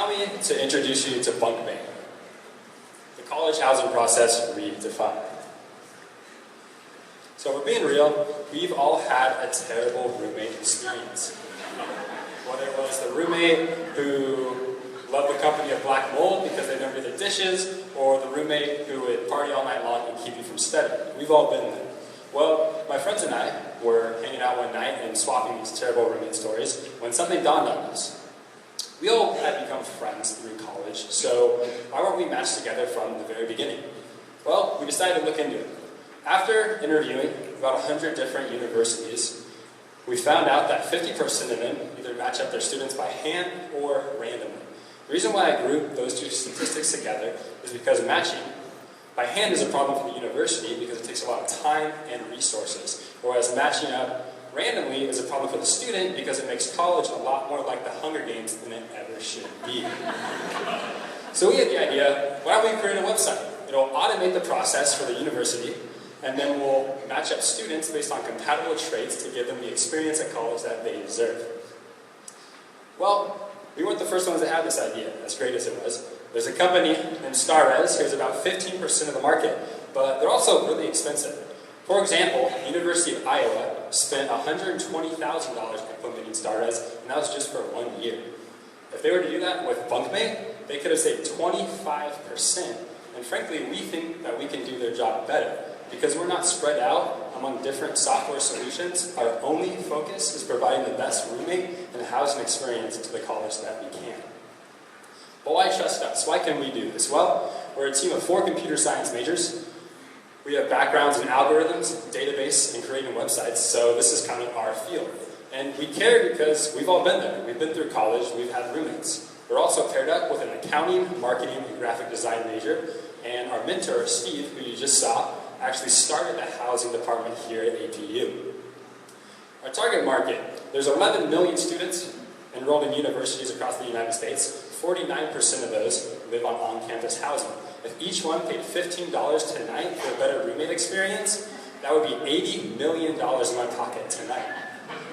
Allow me to introduce you to Bunkmate, the college housing process redefined. So if we're being real, we've all had a terrible roommate experience. Whether it was the roommate who loved the company of black mold because they never did the dishes, or the roommate who would party all night long and keep you from studying. We've all been there. Well, my friends and I were hanging out one night and swapping these terrible roommate stories when something dawned on us. We all had become friends through college, so why weren't we matched together from the very beginning? Well, we decided to look into it. After interviewing about 100 different universities, we found out that 50% of them either match up their students by hand or randomly. The reason why I grouped those two statistics together is because matching by hand is a problem for the university because it takes a lot of time and resources, whereas matching up randomly is a problem for the student because it makes college a lot more like the Hunger Games than it ever should be. So we had the idea, why don't we create a website? It'll automate the process for the university, and then we'll match up students based on compatible traits to give them the experience at college that they deserve. Well, we weren't the first ones that had this idea, as great as it was. There's a company named Starres who has about 15% of the market, but they're also really expensive. For example, the University of Iowa spent $120,000 implementing Starres, and that was just for 1 year. If they were to do that with Bunkmate, they could have saved 25%. And frankly, we think that we can do their job better. Because we're not spread out among different software solutions, our only focus is providing the best roommate and housing experience to the college that we can. But why trust us? Why can we do this? Well, we're a team of 4 computer science majors. We have backgrounds in algorithms, database, and creating websites, so this is kind of our field. And we care because we've all been there. We've been through college, we've had roommates. We're also paired up with an accounting, marketing, and graphic design major, and our mentor, Steve, who you just saw, actually started the housing department here at APU. Our target market, there's 11 million students enrolled in universities across the United States. 49% of those live on on-campus housing. If each one paid $15 tonight for a better roommate experience, that would be $80 million in my pocket tonight.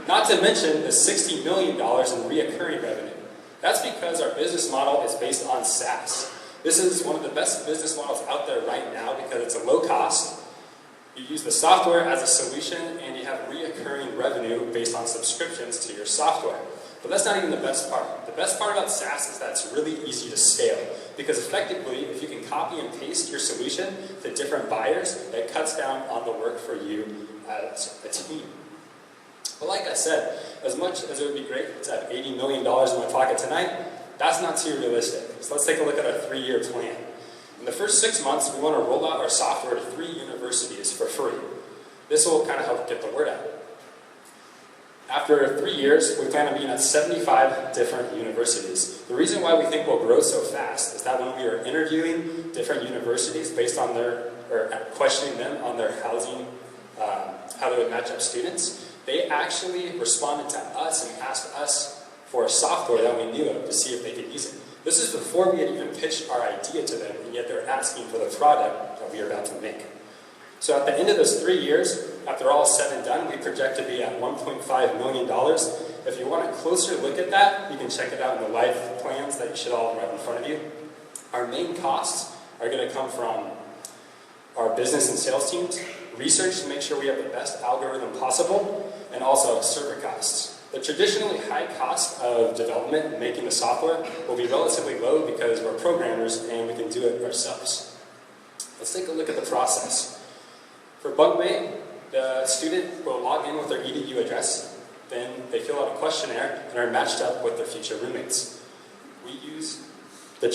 Not to mention the $60 million in reoccurring revenue. That's because our business model is based on SaaS. This is one of the best business models out there right now because it's a low cost. You use the software as a solution and you have reoccurring revenue based on subscriptions to your software. But that's not even the best part. The best part about SaaS is that it's really easy to scale. Because effectively, if you can copy and paste your solution to different buyers, it cuts down on the work for you as a team. But like I said, as much as it would be great to have $80 million in my pocket tonight, that's not too realistic. So let's take a look at our 3-year plan. In the first 6 months, we want to roll out our software to 3 universities for free. This will kind of help get the word out. After 3 years, we plan on being at 75 different universities. The reason why we think we'll grow so fast is that when we are interviewing different universities based on or questioning them on their housing, how they would match up students, they actually responded to us and asked us for a software that we knew of to see if they could use it. This is before we had even pitched our idea to them, and yet they're asking for the product that we are about to make. So at the end of those 3 years, after all is said and done, we project to be at $1.5 million. If you want a closer look at that, you can check it out in the life plans that you should all have right in front of you. Our main costs are going to come from our business and sales teams, research to make sure we have the best algorithm possible, and also server costs. The traditionally high cost of development and making the software will be relatively low because we're programmers and we can do it ourselves. Let's take a look at the process. For Bunkmate, the student will log in with their EDU address, then they fill out a questionnaire and are matched up with their future roommates. We use the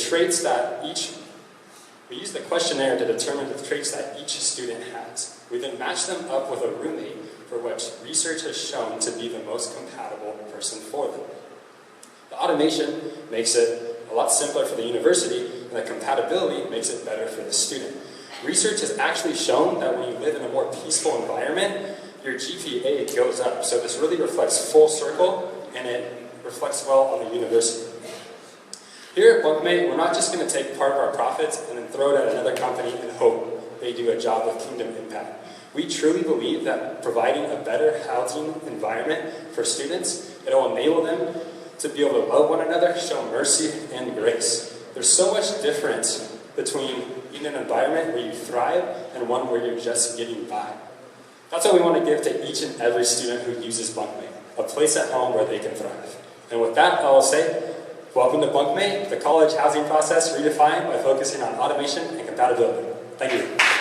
questionnaire to determine the traits that each student has. We then match them up with a roommate for which research has shown to be the most compatible person for them. The automation makes it a lot simpler for the university, and the compatibility makes it better for the student. Research has actually shown that when you live in a more peaceful environment, your GPA goes up. So this really reflects full circle, and it reflects well on the university. Here at Bunkmate, we're not just going to take part of our profits and then throw it at another company and hope they do a job with kingdom impact. We truly believe that providing a better housing environment for students, it'll enable them to be able to love one another, show mercy and grace. so much difference between in an environment where you thrive and one where you're just getting by. That's what we want to give to each and every student who uses Bunkmate, a place at home where they can thrive. And with that, I will say, welcome to Bunkmate, the college housing process redefined by focusing on automation and compatibility. Thank you.